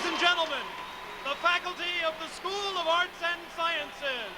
Ladies and gentlemen, the faculty of the School of Arts and Sciences.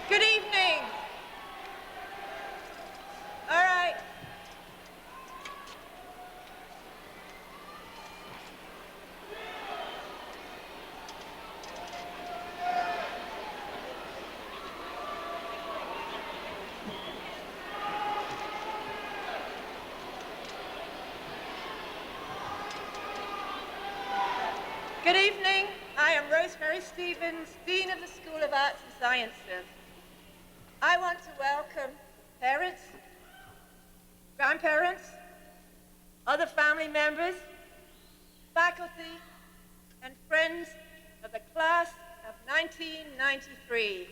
Good evening. All right. Good evening. I am Rosemary Stevens, Dean of the School of Arts and Sciences. I want to welcome parents, grandparents, other family members, faculty, and friends of the class of 1993.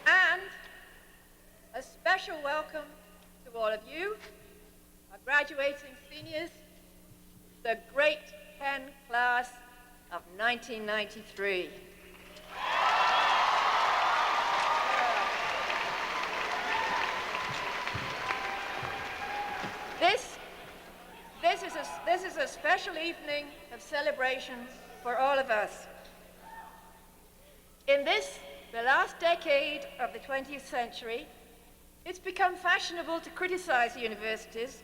And a special welcome to all of you, our graduating seniors, the Great Penn class of 1993. This is a special evening of celebration for all of us. In this, the last decade of the 20th century, it's become fashionable to criticize universities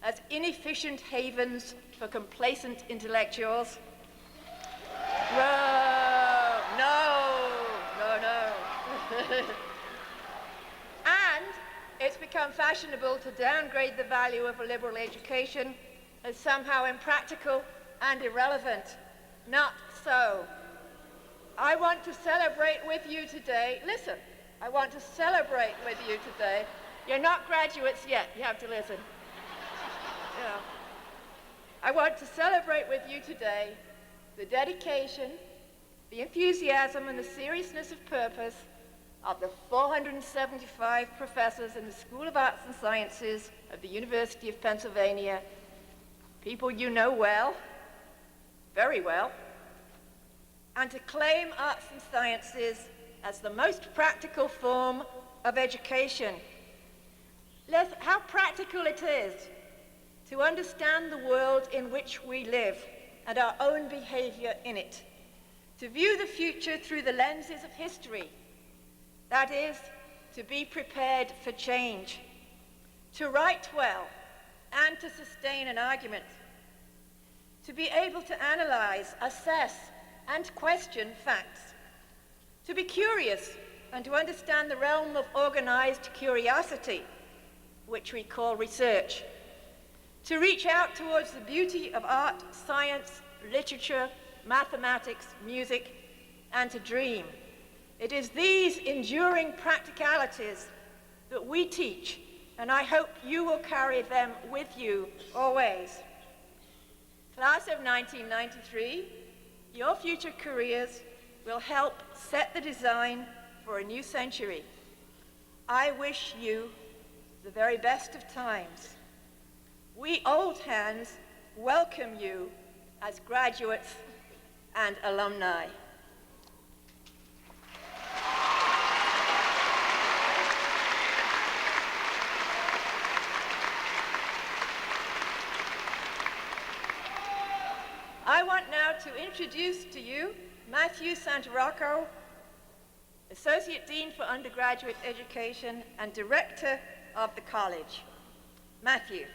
as inefficient havens for complacent intellectuals. No. And it's become fashionable to downgrade the value of a liberal education as somehow impractical and irrelevant. Not so. I want to celebrate with you today. Listen, I want to celebrate with you today. You're not graduates yet. You have to listen. Yeah. I want to celebrate with you today the dedication, the enthusiasm, and the seriousness of purpose of the 475 professors in the School of Arts and Sciences of the University of Pennsylvania, people you know well, very well, and to claim arts and sciences as the most practical form of education. How practical it is to understand the world in which we live and our own behavior in it, to view the future through the lenses of history, that is, to be prepared for change, to write well and to sustain an argument, to be able to analyze, assess, and question facts, to be curious and to understand the realm of organized curiosity, which we call research, to reach out towards the beauty of art, science, literature, mathematics, music, and to dream. It is these enduring practicalities that we teach, and I hope you will carry them with you always. Class of 1993, your future careers will help set the design for a new century. I wish you the very best of times. We old hands welcome you as graduates and alumni. I want now to introduce to you Matthew Santarocco, Associate Dean for Undergraduate Education and Director of the college. Matthew.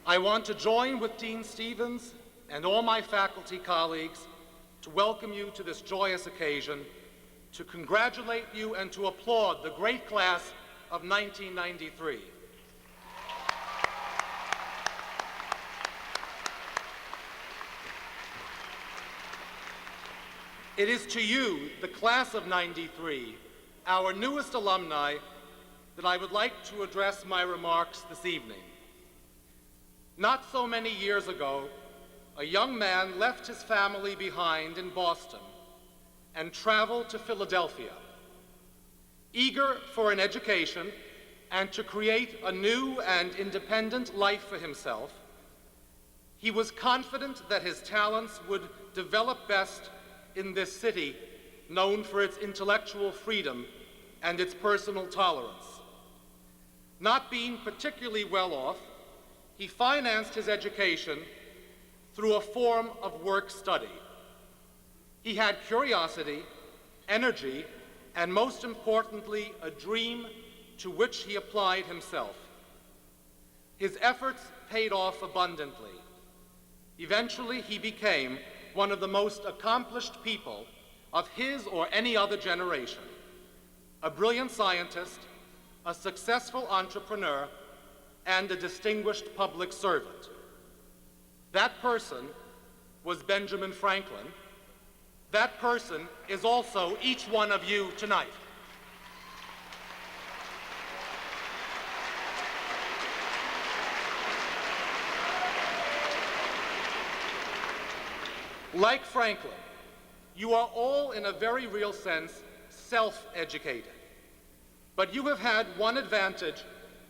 I want to join with Dean Stevens and all my faculty colleagues to welcome you to this joyous occasion, to congratulate you and to applaud the great class of 1993. It is to you, the class of 93, our newest alumni, that I would like to address my remarks this evening. Not so many years ago, a young man left his family behind in Boston and traveled to Philadelphia. Eager for an education and to create a new and independent life for himself, he was confident that his talents would develop best in this city known for its intellectual freedom and its personal tolerance. Not being particularly well off, he financed his education through a form of work study. He had curiosity, energy, and most importantly, a dream to which he applied himself. His efforts paid off abundantly. Eventually, he became one of the most accomplished people of his or any other generation, a brilliant scientist, a successful entrepreneur, and a distinguished public servant. That person was Benjamin Franklin. That person is also each one of you tonight. Like Franklin, you are all, in a very real sense, self-educated. But you have had one advantage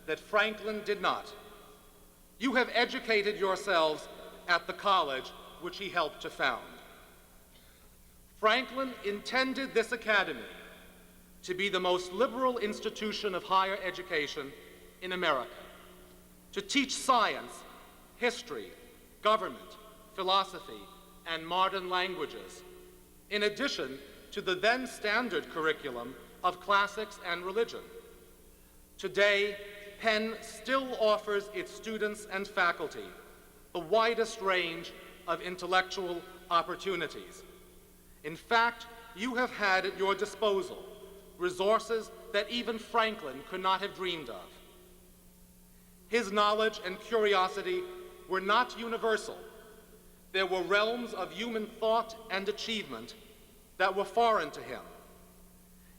that Franklin did not. You have educated yourselves at the college which he helped to found. Franklin intended this academy to be the most liberal institution of higher education in America, to teach science, history, government, philosophy, and modern languages, in addition to the then standard curriculum of classics and religion. Today, Penn still offers its students and faculty the widest range of intellectual opportunities. In fact, you have had at your disposal resources that even Franklin could not have dreamed of. His knowledge and curiosity were not universal. There were realms of human thought and achievement that were foreign to him.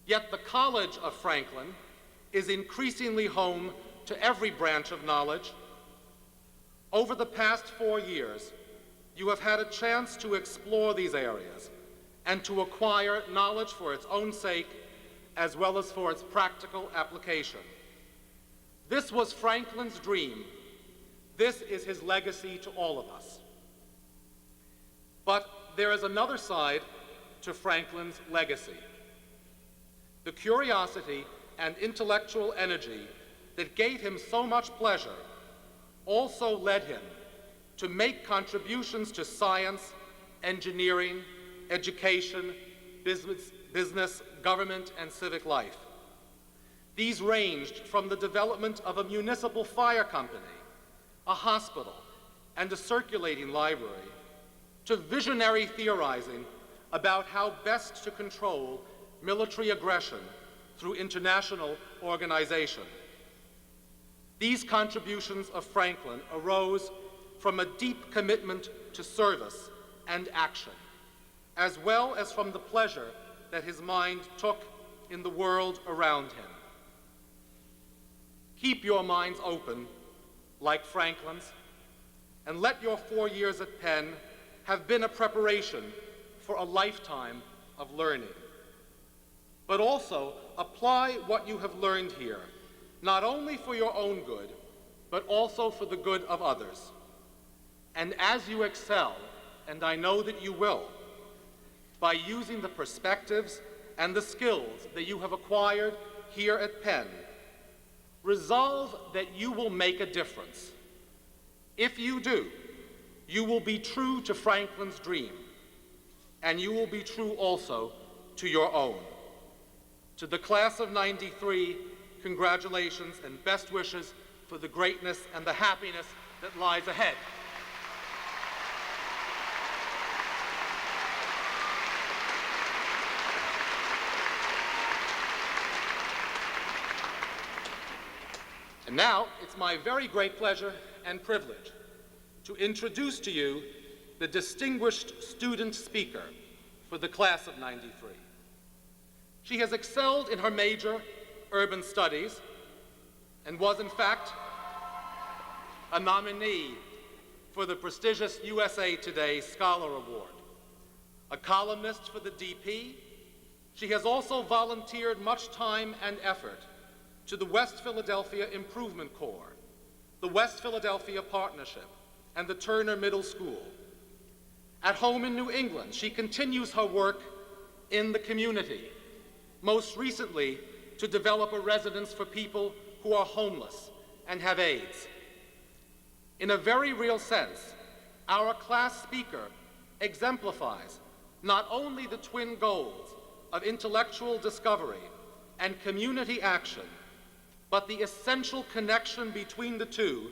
Yet the College of Franklin is increasingly home to every branch of knowledge. Over the past 4 years, you have had a chance to explore these areas and to acquire knowledge for its own sake, as well as for its practical application. This was Franklin's dream. This is his legacy to all of us. But there is another side to Franklin's legacy. The curiosity and intellectual energy that gave him so much pleasure also led him to make contributions to science, engineering, education, business, government, and civic life. These ranged from the development of a municipal fire company, a hospital, and a circulating library, to visionary theorizing about how best to control military aggression through international organization. These contributions of Franklin arose from a deep commitment to service and action, as well as from the pleasure that his mind took in the world around him. Keep your minds open, like Franklin's, and let your 4 years at Penn have been a preparation for a lifetime of learning. But also apply what you have learned here, not only for your own good, but also for the good of others. And as you excel, and I know that you will, by using the perspectives and the skills that you have acquired here at Penn, resolve that you will make a difference. If you do, you will be true to Franklin's dream, and you will be true also to your own. To the class of '93, congratulations and best wishes for the greatness and the happiness that lies ahead. And now, it's my very great pleasure and privilege to introduce to you the distinguished student speaker for the class of '93. She has excelled in her major, Urban Studies, and was in fact a nominee for the prestigious USA Today Scholar Award. A columnist for the DP, she has also volunteered much time and effort to the West Philadelphia Improvement Corps, the West Philadelphia Partnership, and the Turner Middle School. At home in New England, she continues her work in the community, most recently to develop a residence for people who are homeless and have AIDS. In a very real sense, our class speaker exemplifies not only the twin goals of intellectual discovery and community action, but the essential connection between the two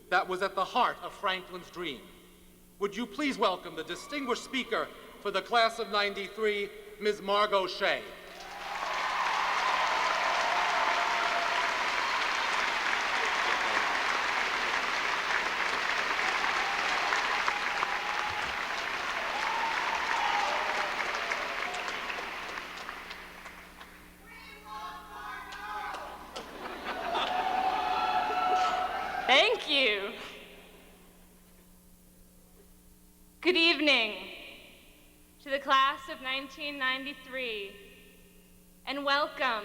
that was at the heart of Franklin's dream. Would you please welcome the distinguished speaker for the class of '93, Ms. Margot Shea. Thank you. Good evening to the class of 1993, and welcome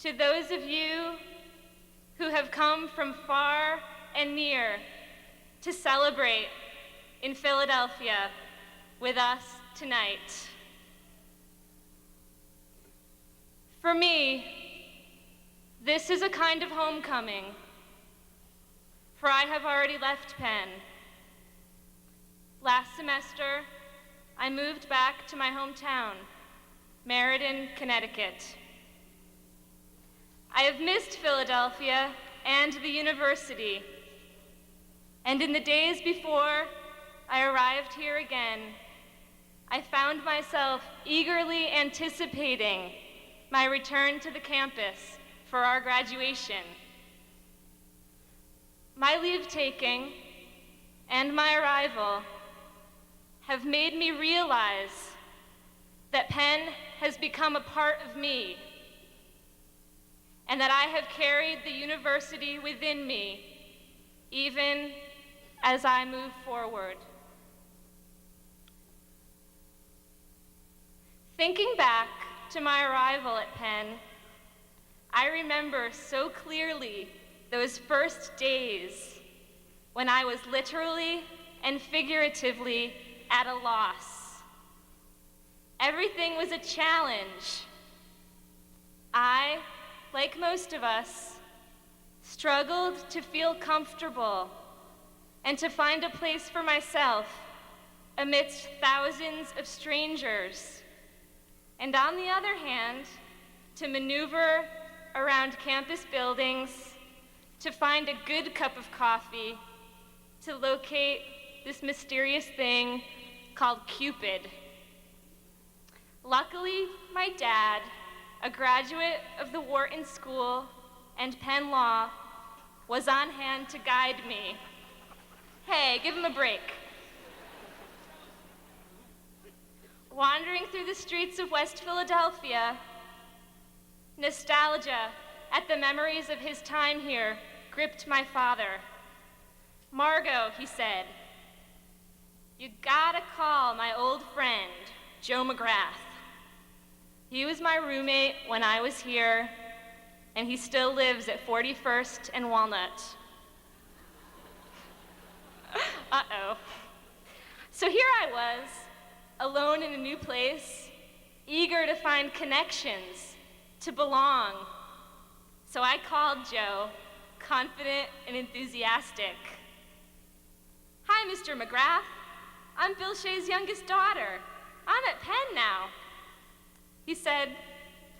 to those of you who have come from far and near to celebrate in Philadelphia with us tonight. For me, this is a kind of homecoming, for I have already left Penn. Last semester, I moved back to my hometown, Meriden, Connecticut. I have missed Philadelphia and the university, and in the days before I arrived here again, I found myself eagerly anticipating my return to the campus for our graduation. My leave-taking and my arrival have made me realize that Penn has become a part of me, and that I have carried the university within me, even as I move forward. Thinking back to my arrival at Penn, I remember so clearly those first days when I was literally and figuratively at a loss. Everything was a challenge. I, like most of us, struggled to feel comfortable and to find a place for myself amidst thousands of strangers. And on the other hand, to maneuver around campus buildings, to find a good cup of coffee, to locate this mysterious thing called Cupid. Luckily, my dad, a graduate of the Wharton School and Penn Law, was on hand to guide me. Hey, give him a break. Wandering through the streets of West Philadelphia, nostalgia at the memories of his time here gripped my father. "Margot," he said, "you gotta call my old friend, Joe McGrath. He was my roommate when I was here, and he still lives at 41st and Walnut." Uh-oh. So here I was, alone in a new place, eager to find connections, to belong. So I called Joe, confident and enthusiastic. "Hi, Mr. McGrath. I'm Bill Shea's youngest daughter. I'm at Penn now." He said,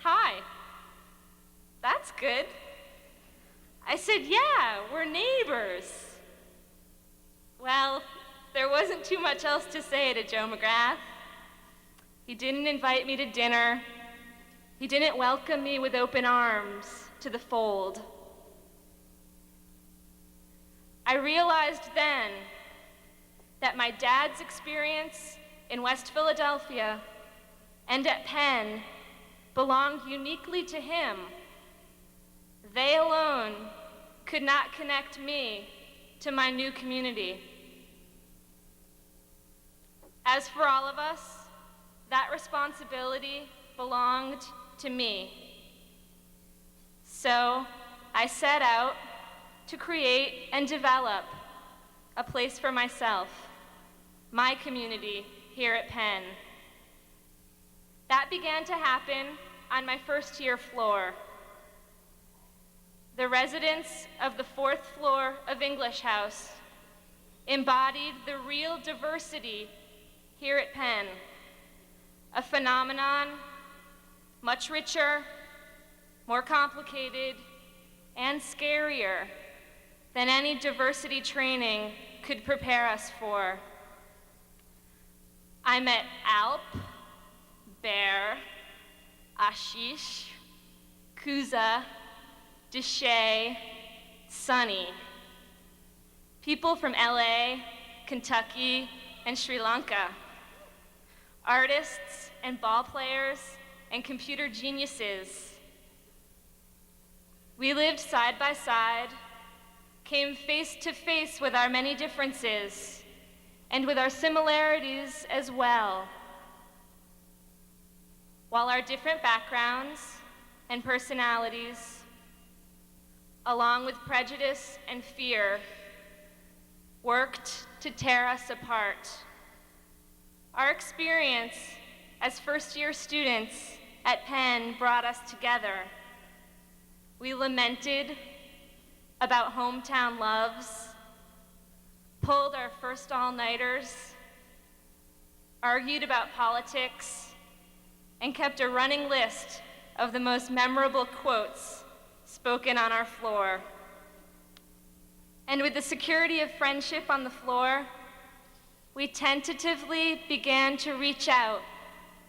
"Hi. That's good." I said, "Yeah, we're neighbors." Well, there wasn't too much else to say to Joe McGrath. He didn't invite me to dinner. He didn't welcome me with open arms to the fold. I realized then that my dad's experience in West Philadelphia and at Penn belonged uniquely to him. They alone could not connect me to my new community. As for all of us, that responsibility belonged to me. So I set out to create and develop a place for myself, my community here at Penn. That began to happen on my first year floor. The residents of the 4th floor of English House embodied the real diversity here at Penn, a phenomenon much richer, more complicated, and scarier than any diversity training could prepare us for. I met Alp, Bear, Ashish, Kuza, Deshay, Sunny. People from LA, Kentucky, and Sri Lanka. Artists and ball players and computer geniuses. We lived side by side, came face to face with our many differences, and with our similarities as well. While our different backgrounds and personalities, along with prejudice and fear, worked to tear us apart. Our experience as first-year students at Penn brought us together. We lamented about hometown loves, pulled our first all-nighters, argued about politics, and kept a running list of the most memorable quotes spoken on our floor. And with the security of friendship on the floor, we tentatively began to reach out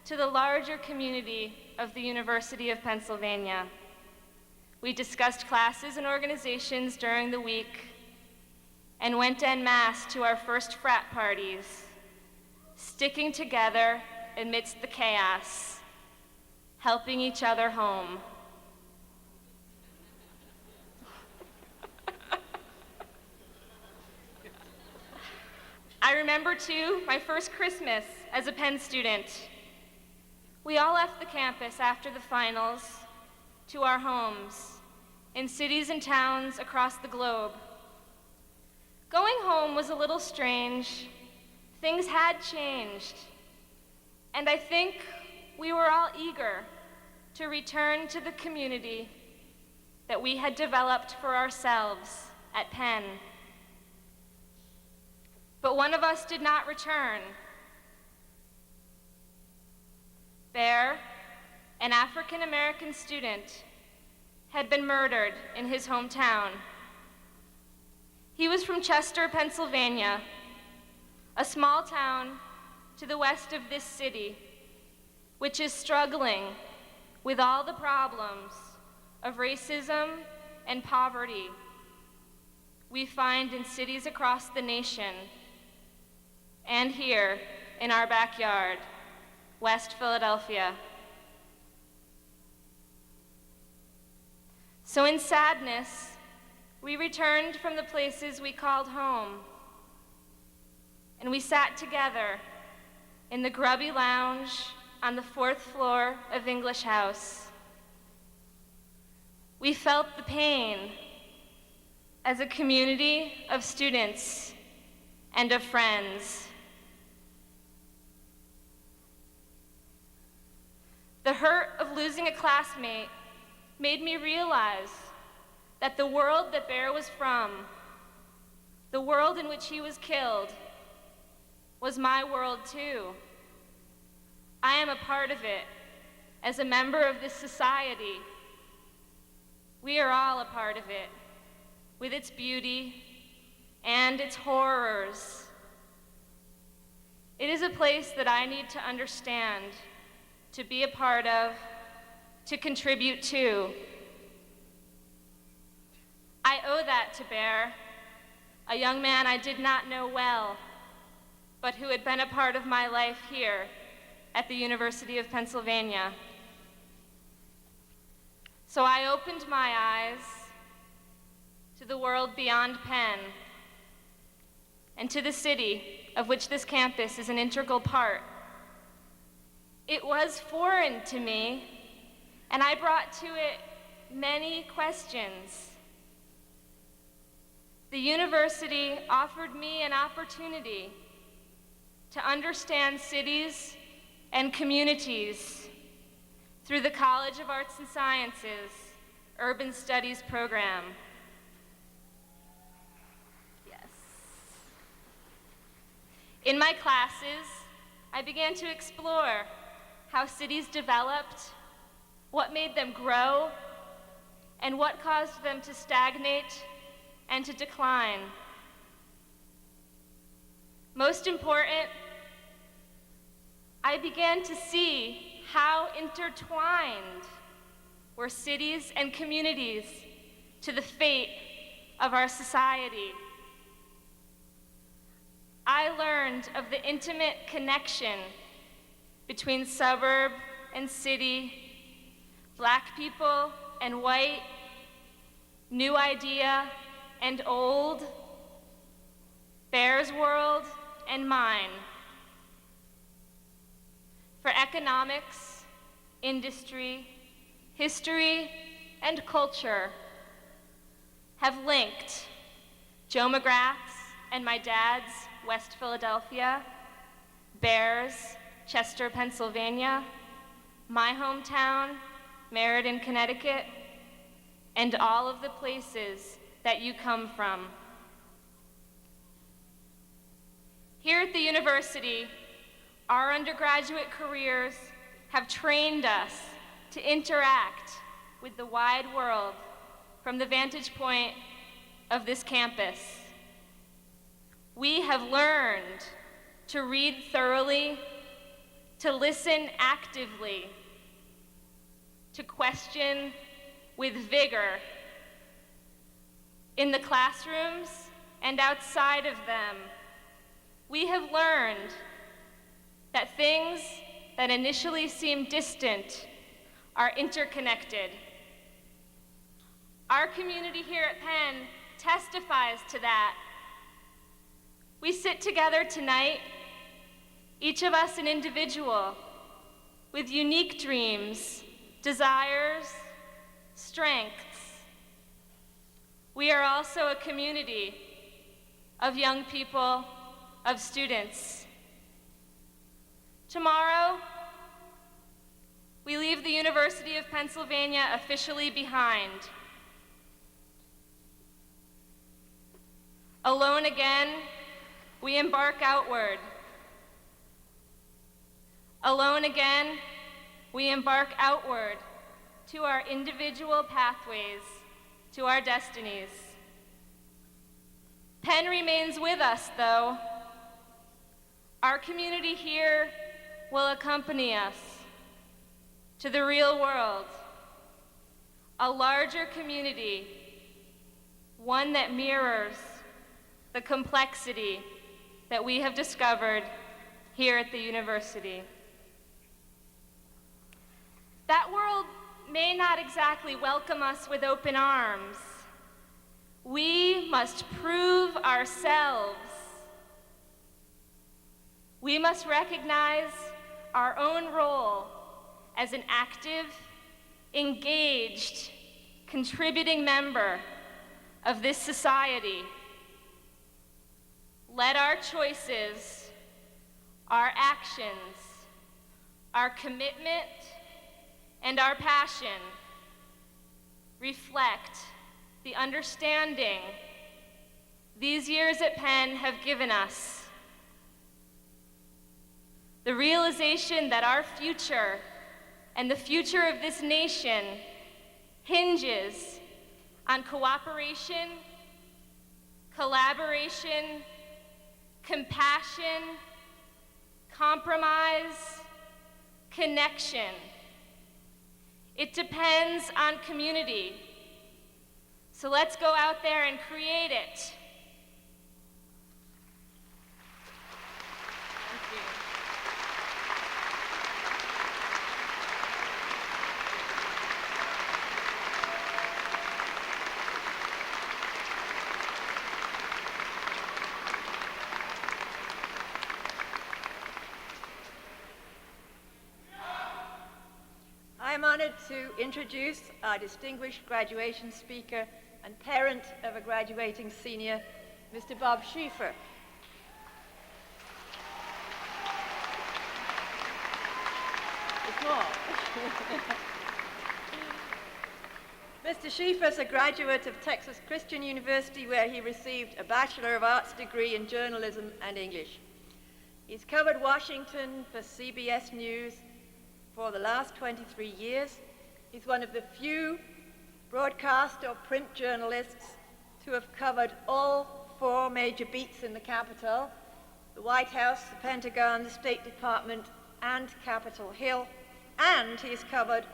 to the larger community of the University of Pennsylvania. We discussed classes and organizations during the week and went en masse to our first frat parties, sticking together amidst the chaos, helping each other home. I remember, too, my first Christmas as a Penn student. We all left the campus after the finals to our homes in cities and towns across the globe. Going home was a little strange. Things had changed. And I think we were all eager to return to the community that we had developed for ourselves at Penn. But one of us did not return. Bear, an African-American student, had been murdered in his hometown. He was from Chester, Pennsylvania, a small town to the west of this city, which is struggling with all the problems of racism and poverty we find in cities across the nation and here in our backyard, West Philadelphia. So in sadness, we returned from the places we called home, and we sat together in the grubby lounge on the 4th floor of English House. We felt the pain as a community of students and of friends. The hurt of losing a classmate made me realize that the world that Bear was from, the world in which he was killed, was my world too. I am a part of it as a member of this society. We are all a part of it, with its beauty and its horrors. It is a place that I need to understand, to be a part of, to contribute to. I owe that to Bear, a young man I did not know well, but who had been a part of my life here at the University of Pennsylvania. So I opened my eyes to the world beyond Penn and to the city of which this campus is an integral part. It was foreign to me, and I brought to it many questions. The university offered me an opportunity to understand cities and communities through the College of Arts and Sciences Urban Studies program. Yes. In my classes, I began to explore how cities developed, what made them grow, and what caused them to stagnate and to decline. Most important, I began to see how intertwined were cities and communities to the fate of our society. I learned of the intimate connection between suburb and city, Black people and white, new idea and old, Bear's world and mine. For economics, industry, history, and culture have linked Joe McGrath's and my dad's West Philadelphia, Bear's Chester, Pennsylvania, my hometown, Meriden, Connecticut, and all of the places that you come from. Here at the university, our undergraduate careers have trained us to interact with the wide world from the vantage point of this campus. We have learned to read thoroughly, to listen actively, to question with vigor. In the classrooms and outside of them, we have learned that things that initially seemed distant are interconnected. Our community here at Penn testifies to that. We sit together tonight, each of us an individual, with unique dreams, desires, strengths. We are also a community of young people, of students. Tomorrow, we leave the University of Pennsylvania officially behind. Alone again, we embark outward. Alone again, we embark outward to our individual pathways, to our destinies. Penn remains with us, though. Our community here will accompany us to the real world, a larger community, one that mirrors the complexity that we have discovered here at the university. That world may not exactly welcome us with open arms. We must prove ourselves. We must recognize our own role as an active, engaged, contributing member of this society. Let our choices, our actions, our commitment, and our passion reflect the understanding these years at Penn have given us. The realization that our future and the future of this nation hinges on cooperation, collaboration, compassion, compromise, connection. It depends on community. So let's go out there and create it. Thank you. I am honored to introduce our distinguished graduation speaker and parent of a graduating senior, Mr. Bob Schieffer. It's more. Mr. Schieffer is a graduate of Texas Christian University, where he received a Bachelor of Arts degree in journalism and English. He's covered Washington for CBS News for the last 23 years. He's one of the few broadcast or print journalists to have covered all 4 major beats in the Capitol: the White House, the Pentagon, the State Department, and Capitol Hill. And he's covered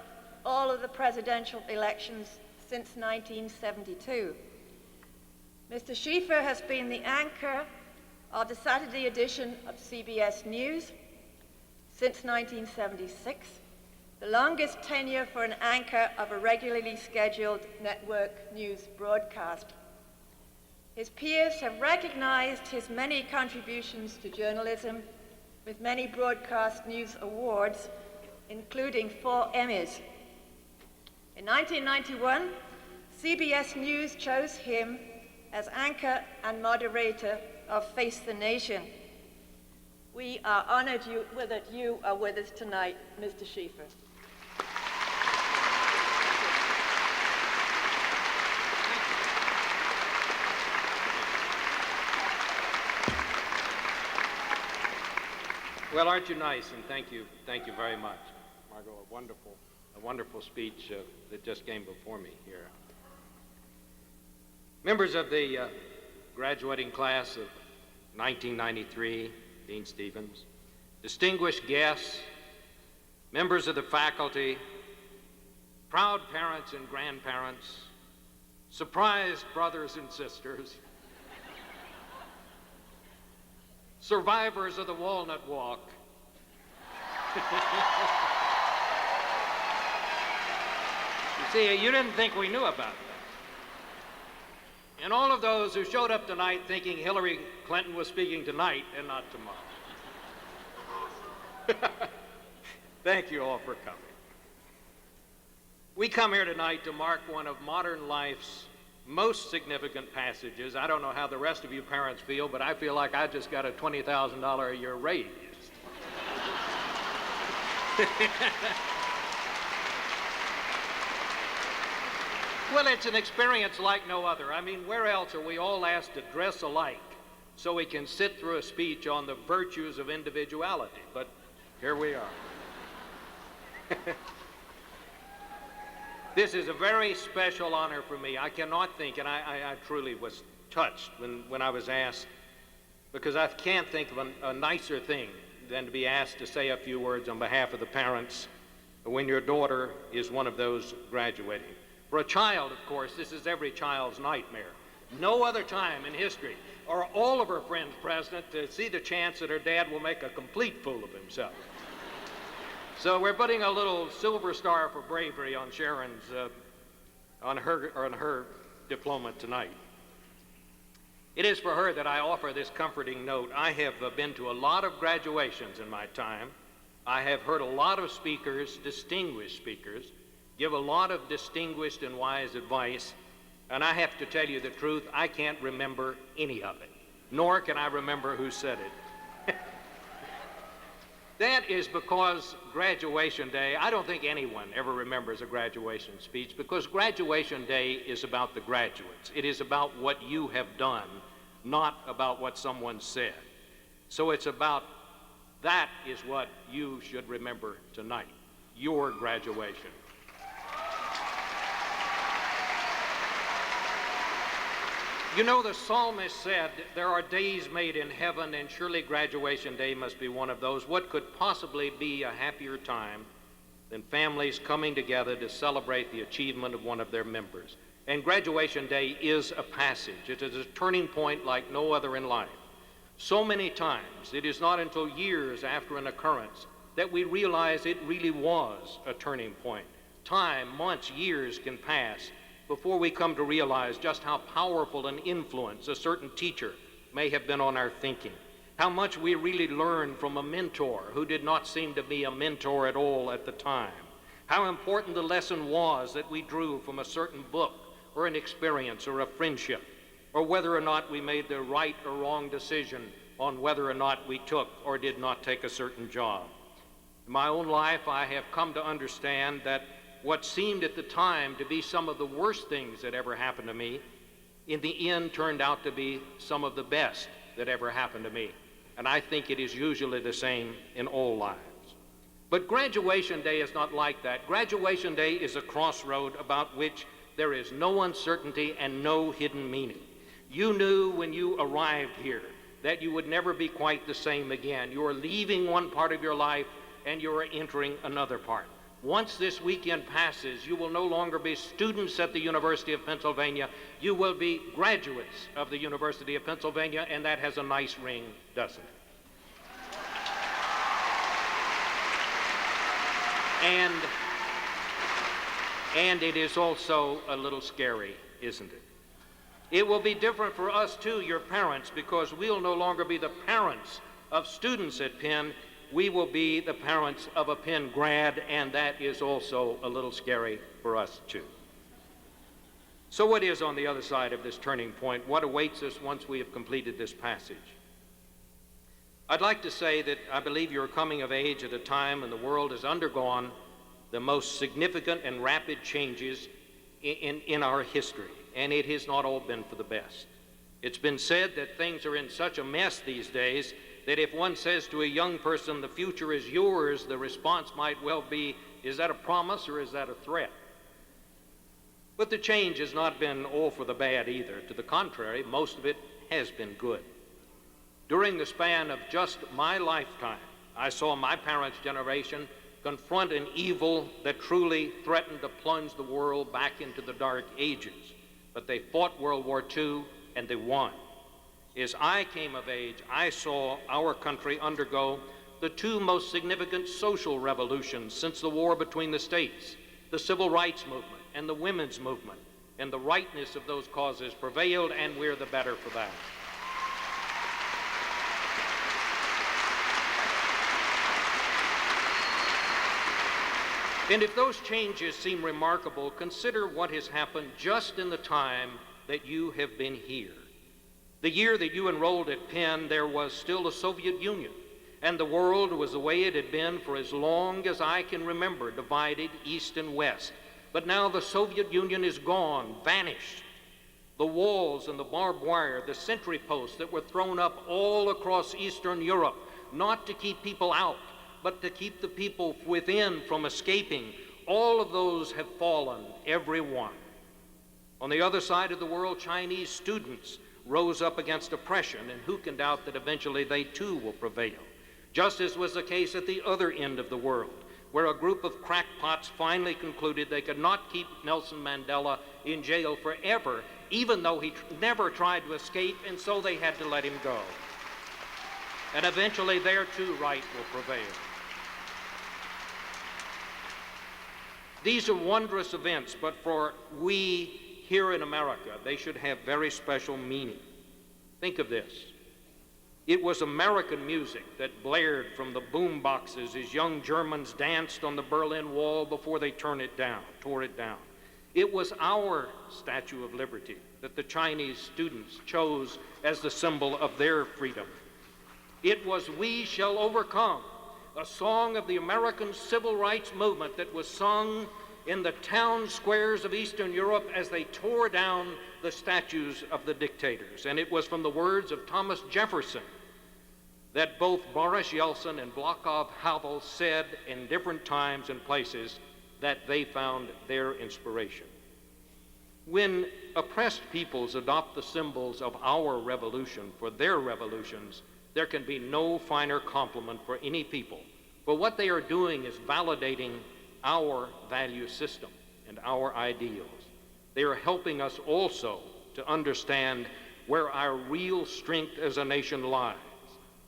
all of the presidential elections since 1972. Mr. Schieffer has been the anchor of the Saturday edition of CBS News since 1976, the longest tenure for an anchor of a regularly scheduled network news broadcast. His peers have recognized his many contributions to journalism with many broadcast news awards, including 4 Emmys. In 1991, CBS News chose him as anchor and moderator of Face the Nation. We are honored that you are with us tonight, Mr. Schieffer. Well, aren't you nice? And thank you very much, Margot. A wonderful speech that just came before me here. Members of the graduating class of 1993, Dean Stevens, distinguished guests, members of the faculty, proud parents and grandparents, surprised brothers and sisters, survivors of the Walnut Walk, See, you didn't think we knew about that. And all of those who showed up tonight thinking Hillary Clinton was speaking tonight and not tomorrow. Thank you all for coming. We come here tonight to mark one of modern life's most significant passages. I don't know how the rest of you parents feel, but I feel like I just got a $20,000 a year raise. Well, it's an experience like no other. I mean, where else are we all asked to dress alike so we can sit through a speech on the virtues of individuality? But here we are. This is a very special honor for me. I cannot think, and I truly was touched when I was asked, because I can't think of a nicer thing than to be asked to say a few words on behalf of the parents when your daughter is one of those graduating. For a child, of course, this is every child's nightmare. No other time in history are all of her friends present to see the chance that her dad will make a complete fool of himself. So we're putting a little silver star for bravery on Sharon's, on her diploma tonight. It is for her that I offer this comforting note. I have been to a lot of graduations in my time. I have heard a lot of speakers, distinguished speakers, give a lot of distinguished and wise advice, and I have to tell you the truth, I can't remember any of it, nor can I remember who said it. That is because graduation day, I don't think anyone ever remembers a graduation speech, because graduation day is about the graduates. It is about what you have done, not about what someone said. So it's about that is what you should remember tonight, your graduation. You know, the psalmist said, there are days made in heaven, and surely graduation day must be one of those. What could possibly be a happier time than families coming together to celebrate the achievement of one of their members? And graduation day is a passage. It is a turning point like no other in life. So many times, it is not until years after an occurrence that we realize it really was a turning point. Time, months, years can pass before we come to realize just how powerful an influence a certain teacher may have been on our thinking, how much we really learned from a mentor who did not seem to be a mentor at all at the time, how important the lesson was that we drew from a certain book or an experience or a friendship, or whether or not we made the right or wrong decision on whether or not we took or did not take a certain job. In my own life, I have come to understand that what seemed at the time to be some of the worst things that ever happened to me, in the end turned out to be some of the best that ever happened to me. And I think it is usually the same in all lives. But graduation day is not like that. Graduation day is a crossroad about which there is no uncertainty and no hidden meaning. You knew when you arrived here that you would never be quite the same again. You are leaving one part of your life and you are entering another part. Once this weekend passes, you will no longer be students at the University of Pennsylvania. You will be graduates of the University of Pennsylvania, and that has a nice ring, doesn't it? And it is also a little scary, isn't it? It will be different for us, too, your parents, because we'll no longer be the parents of students at Penn. We will be the parents of a Penn grad, and that is also a little scary for us, too. So what is on the other side of this turning point? What awaits us once we have completed this passage? I'd like to say that I believe you're coming of age at a time when the world has undergone the most significant and rapid changes in our history, and it has not all been for the best. It's been said that things are in such a mess these days that if one says to a young person, the future is yours, the response might well be, is that a promise or is that a threat? But the change has not been all for the bad either. To the contrary, most of it has been good. During the span of just my lifetime, I saw my parents' generation confront an evil that truly threatened to plunge the world back into the dark ages. But they fought World War II and they won. As I came of age, I saw our country undergo the two most significant social revolutions since the war between the states, the Civil Rights Movement and the women's movement, and the rightness of those causes prevailed, and we're the better for that. And if those changes seem remarkable, consider what has happened just in the time that you have been here. The year that you enrolled at Penn, there was still the Soviet Union, and the world was the way it had been for as long as I can remember, divided east and west. But now the Soviet Union is gone, vanished. The walls and the barbed wire, the sentry posts that were thrown up all across Eastern Europe, not to keep people out, but to keep the people within from escaping, all of those have fallen, every one. On the other side of the world, Chinese students rose up against oppression, and who can doubt that eventually they too will prevail? Just as was the case at the other end of the world, where a group of crackpots finally concluded they could not keep Nelson Mandela in jail forever, even though he never tried to escape, and so they had to let him go. And eventually their too right will prevail. These are wondrous events, but for we here in America, they should have very special meaning. Think of this. It was American music that blared from the boom boxes as young Germans danced on the Berlin Wall before they tore it down. It was our Statue of Liberty that the Chinese students chose as the symbol of their freedom. It was "We Shall Overcome," a song of the American civil rights movement that was sung in the town squares of Eastern Europe as they tore down the statues of the dictators. And it was from the words of Thomas Jefferson that both Boris Yeltsin and Václav Havel said in different times and places that they found their inspiration. When oppressed peoples adopt the symbols of our revolution for their revolutions, there can be no finer compliment for any people. For what they are doing is validating our value system and our ideals. They are helping us also to understand where our real strength as a nation lies,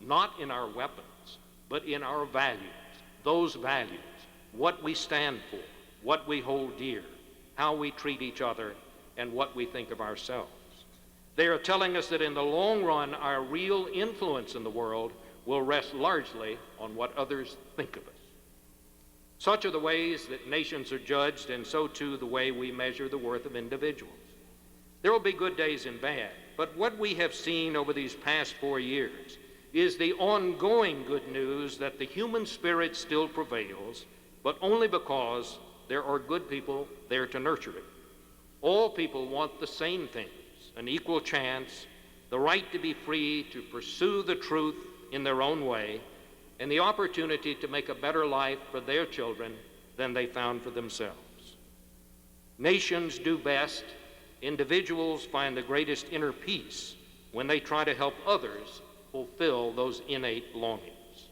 not in our weapons, but in our values, those values, what we stand for, what we hold dear, how we treat each other, and what we think of ourselves. They are telling us that in the long run, our real influence in the world will rest largely on what others think of us. Such are the ways that nations are judged, and so too the way we measure the worth of individuals. There will be good days and bad, but what we have seen over these past 4 years is the ongoing good news that the human spirit still prevails, but only because there are good people there to nurture it. All people want the same things: an equal chance, the right to be free to pursue the truth in their own way, and the opportunity to make a better life for their children than they found for themselves. Nations do best, individuals find the greatest inner peace when they try to help others fulfill those innate longings.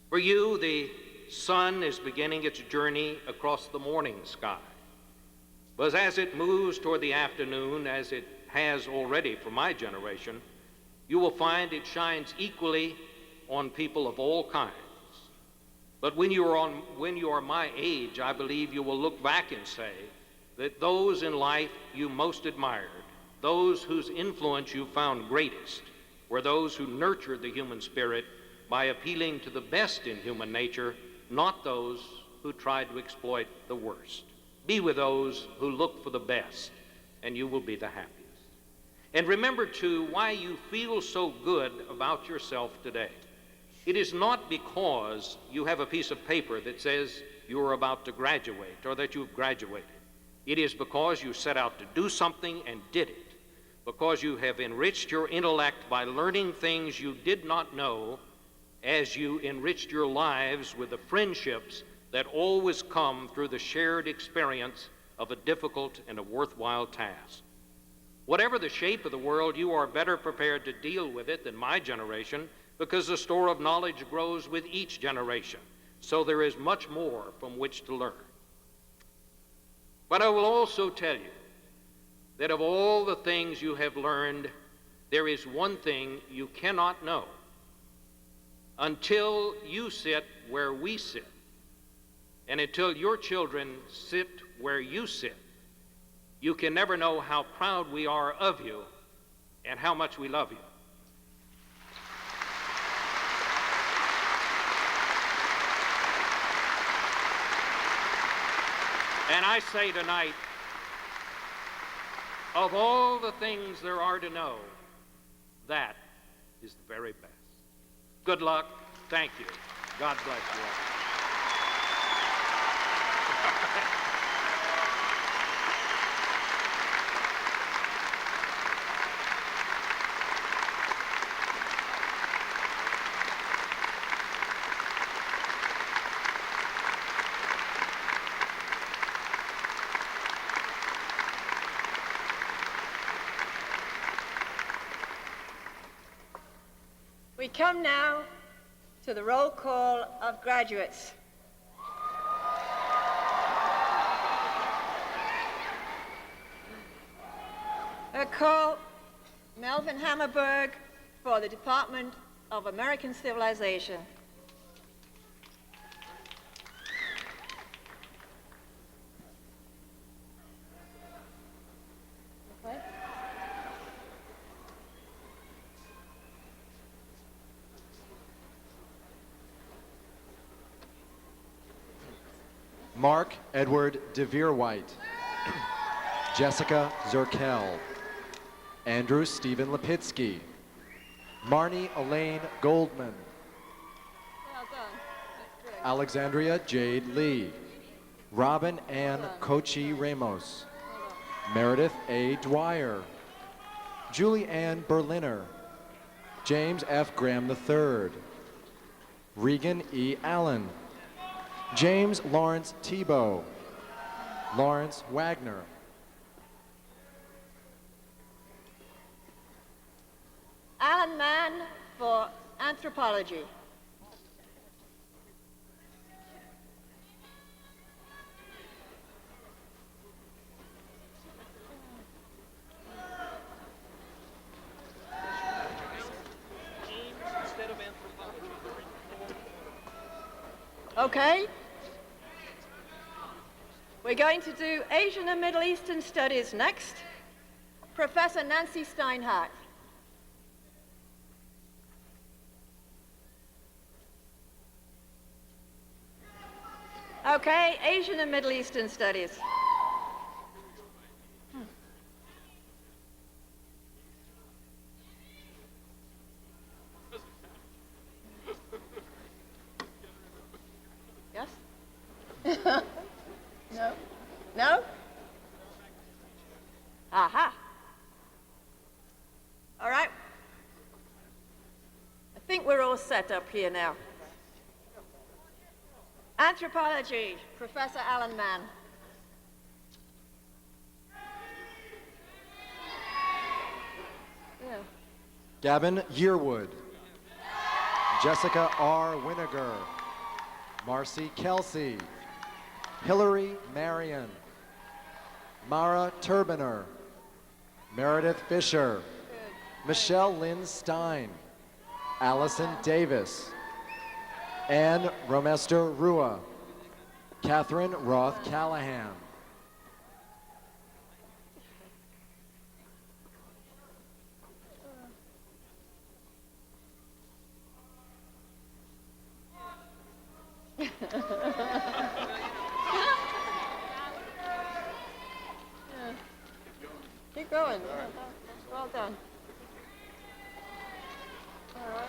For you, the sun is beginning its journey across the morning sky. But as it moves toward the afternoon, as it has already for my generation, you will find it shines equally on people of all kinds. But when you are my age, I believe you will look back and say that those in life you most admired, those whose influence you found greatest, were those who nurtured the human spirit by appealing to the best in human nature, not those who tried to exploit the worst. Be with those who look for the best, and you will be the happiest. And remember, too, why you feel so good about yourself today. It is not because you have a piece of paper that says you are about to graduate or that you've graduated. It is because you set out to do something and did it, because you have enriched your intellect by learning things you did not know, as you enriched your lives with the friendships that always come through the shared experience of a difficult and a worthwhile task. Whatever the shape of the world, you are better prepared to deal with it than my generation, because the store of knowledge grows with each generation, so there is much more from which to learn. But I will also tell you that of all the things you have learned, there is one thing you cannot know until you sit where we sit, and until your children sit where you sit. You can never know how proud we are of you and how much we love you. And I say tonight, of all the things there are to know, that is the very best. Good luck. Thank you. God bless you all. We come now to the roll call of graduates. I call Melvin Hammerberg for the Department of American Civilization. Okay. Mark Edward DeVere White, Jessica Zerkel, Andrew Stephen Lipitsky, Marnie Elaine Goldman, Well done. That's good. Alexandria Jade Lee, Robin Ann Kochi Ramos, Meredith A. Dwyer, Julie Ann Berliner, James F. Graham III, Regan E. Allen, James Lawrence Tebow, Lawrence Wagner, Alan Mann for anthropology. Okay. We're going to do Asian and Middle Eastern Studies next. Professor Nancy Steinhardt. Okay, Asian and Middle Eastern Studies. Yes? No? No? Aha. All right. I think we're all set up here now. Anthropology, Professor Alan Mann. Yeah. Gavin Yearwood, Jessica R. Winiger, Marcy Kelsey, Hillary Marion, Mara Turbiner, Meredith Fisher, Michelle Lynn Stein, Allison Davis, Anne Romester Rua, Catherine Roth Callahan. Keep going. Well done. All right.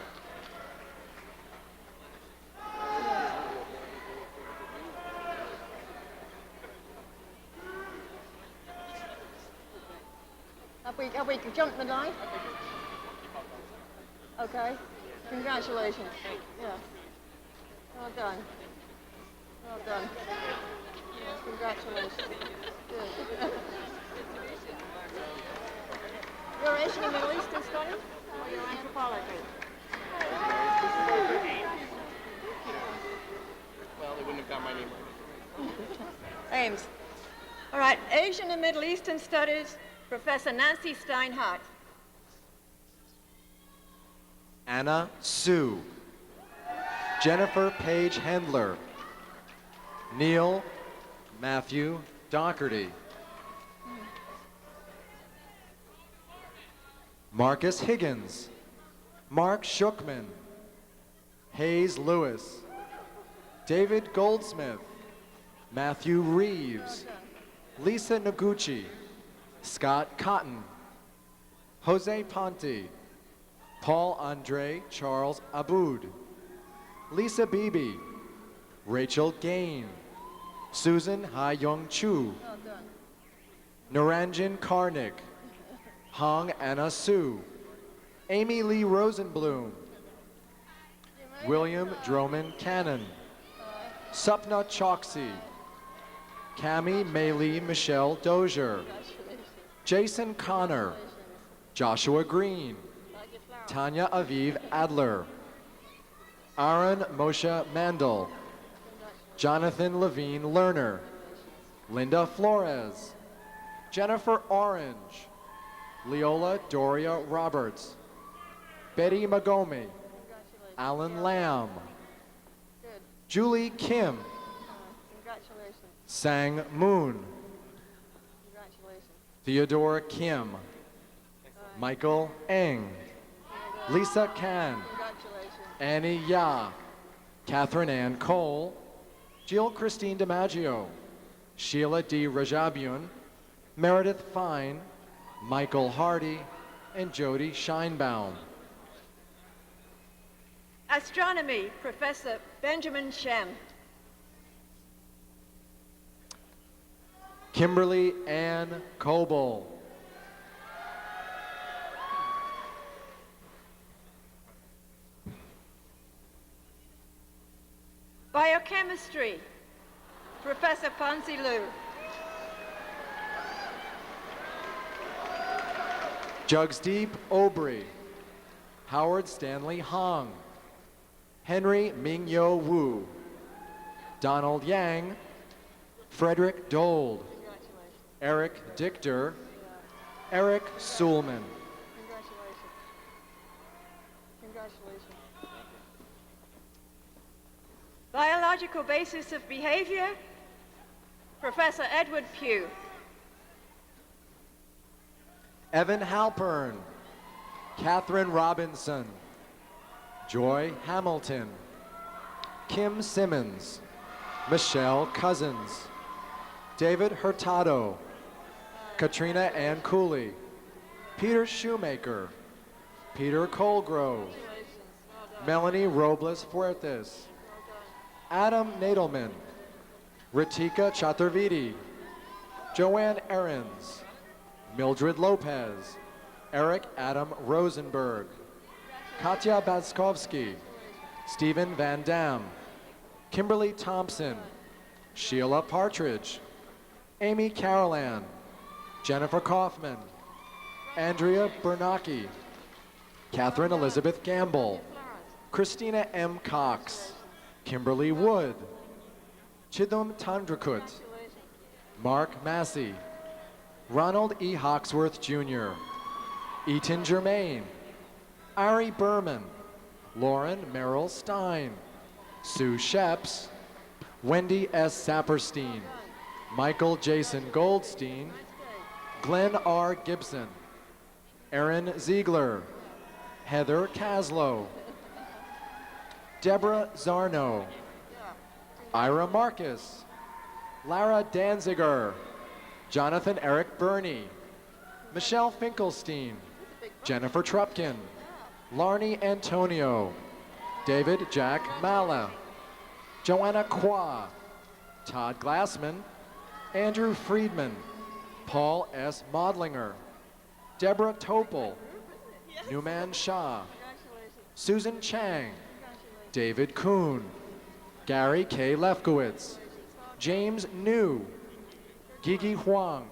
Have we jumped the line? Okay. Congratulations. Yeah. Well done. Well done. Yeah, congratulations. Good. You're Asian and Middle Eastern studies? Or you're anthropology? Well, they wouldn't have got my name right. Ames. All right, Asian and Middle Eastern Studies, Professor Nancy Steinhardt. Anna Sue, Jennifer Page Hendler, Neil Matthew Doherty. Marcus Higgins. Mark Shookman. Hayes Lewis. David Goldsmith. Matthew Reeves. Lisa Noguchi. Scott Cotton. Jose Ponte. Paul Andre Charles Aboud. Lisa Beebe. Rachel Gain. Susan Ha-Young Chu. Naranjan Karnik. Hong Anna Sue. Amy Lee Rosenblum. William Droman Cannon. Supna Choksi. Cami Maylee Michelle Dozier. Jason Connor. Joshua Green. Tanya Aviv Adler. Aaron Moshe Mandel. Jonathan Levine Lerner. Linda Flores. Jennifer Orange. Leola Doria Roberts. Betty Magome. Alan Lamb. Julie Kim. Sang Moon. Theodore Kim. Michael Eng. Lisa Kan. Annie Ya. Catherine Ann Cole. Jill Christine DiMaggio. Sheila D. Rajabian. Meredith Fine. Michael Hardy. And Jody Scheinbaum. Astronomy, Professor Benjamin Shem. Kimberly Ann Coble. Biochemistry, Professor Ponzi Liu. Jugsdeep Aubrey. Howard Stanley Hong. Henry Mingyo Wu. Donald Yang. Frederick Dold. Eric Dichter. Eric Suhlman. Biological basis of behavior, Professor Edward Pugh. Evan Halpern. Catherine Robinson. Joy Hamilton. Kim Simmons. Michelle Cousins. David Hurtado. Katrina Ann Cooley. Peter Shoemaker. Peter Colgrove. Melanie Robles Fuertes. Adam Nadelman. Ritika Chaturvedi. Joanne Ahrens. Mildred Lopez. Eric Adam Rosenberg. Katya Baskovsky. Stephen Van Dam. Kimberly Thompson. Sheila Partridge. Amy Carolan. Jennifer Kaufman. Andrea Bernacki. Catherine Elizabeth Gamble. Christina M. Cox. Kimberly Wood. Chidum Tandrakut. Mark Massey. Ronald E. Hawksworth Jr. Eaton Germain. Ari Berman. Lauren Merrill Stein. Sue Sheps. Wendy S. Saperstein. Michael Jason Goldstein. Glenn R. Gibson. Aaron Ziegler. Heather Caslow. Deborah Zarno. Ira Marcus. Lara Danziger. Jonathan Eric Burney. Michelle Finkelstein. Jennifer Trupkin. Larnie Antonio. David Jack Mala. Joanna Qua. Todd Glassman. Andrew Friedman. Paul S. Modlinger. Deborah Topol. Numan Shah. Susan Chang. David Kuhn. Gary K. Lefkowitz. James New. Gigi Huang.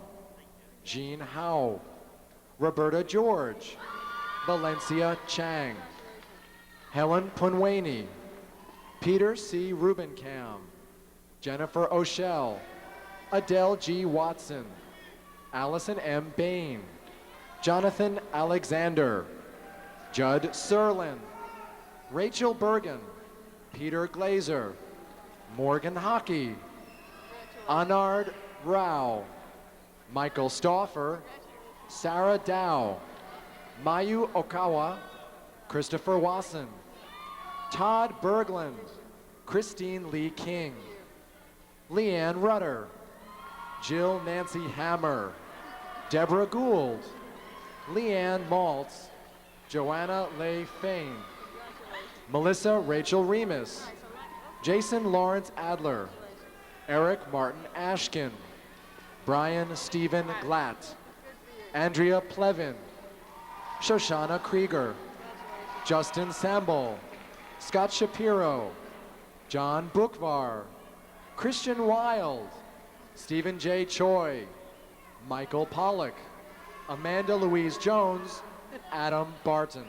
Jean Hao. Roberta George. Valencia Chang. Helen Punwani. Peter C. Rubencam. Jennifer O'Shell. Adele G. Watson. Allison M. Bain. Jonathan Alexander. Judd Serlin. Rachel Bergen. Peter Glazer. Morgan Hockey. Anard Rao, Michael Stauffer, Sarah Dow, Mayu Okawa, Christopher Wasson, Todd Berglund, Christine Lee King, Leanne Rudder, Jill Nancy Hammer, Deborah Gould, Leanne Maltz, Joanna Leigh Fain, Melissa Rachel Remus, Jason Lawrence Adler, Eric Martin Ashkin, Brian Stephen Glatt, Andrea Plevin, Shoshana Krieger, Justin Sambol, Scott Shapiro, John Bookvar, Christian Wild, Stephen J. Choi, Michael Pollock, Amanda Louise Jones, and Adam Barton.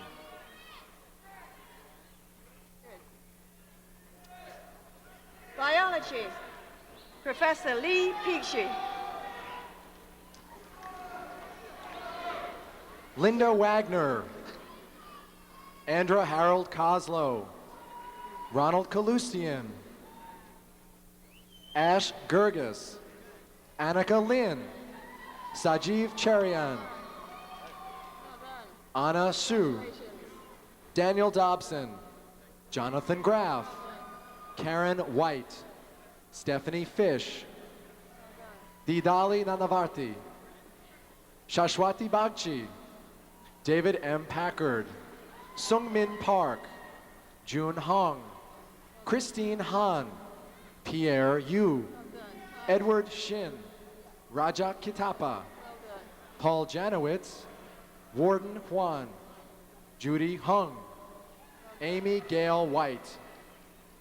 Biology, Professor Lee Peachy. Linda Wagner, Andra Harold Koslow, Ronald Kalustian, Ash Gergis, Annika Lin, Sajiv Cherian, Anna Shu, Daniel Dobson, Jonathan Graff, Karen White, Stephanie Fish, Didali Nanavarti, Shashwati Bagchi, David M. Packard, Sungmin Park, June Hong, Christine Han, Pierre Yu, Edward Shin, Raja Kitapa, Paul Janowitz, Warden Huan, Judy Hung, Amy Gail White,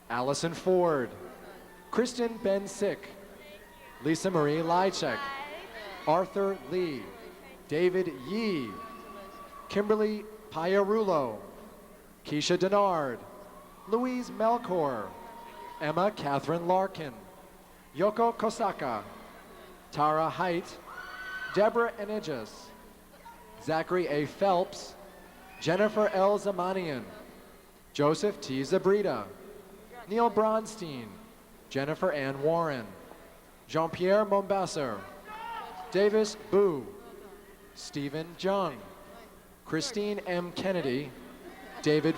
Allison Ford, Kristen Ben Sick, Lisa Marie Lychek, Arthur Lee, David Yee, Kimberly Payarulo, Keisha Denard, Louise Melkor, Emma Catherine Larkin, Yoko Kosaka, Tara Height, Deborah Enidjas, Zachary A. Phelps, Jennifer L. Zamanian, Joseph T. Zabrita, Neil Bronstein, Jennifer Ann Warren, Jean-Pierre Mombasser, Davis Boo, Stephen Jung, Christine M. Kennedy, David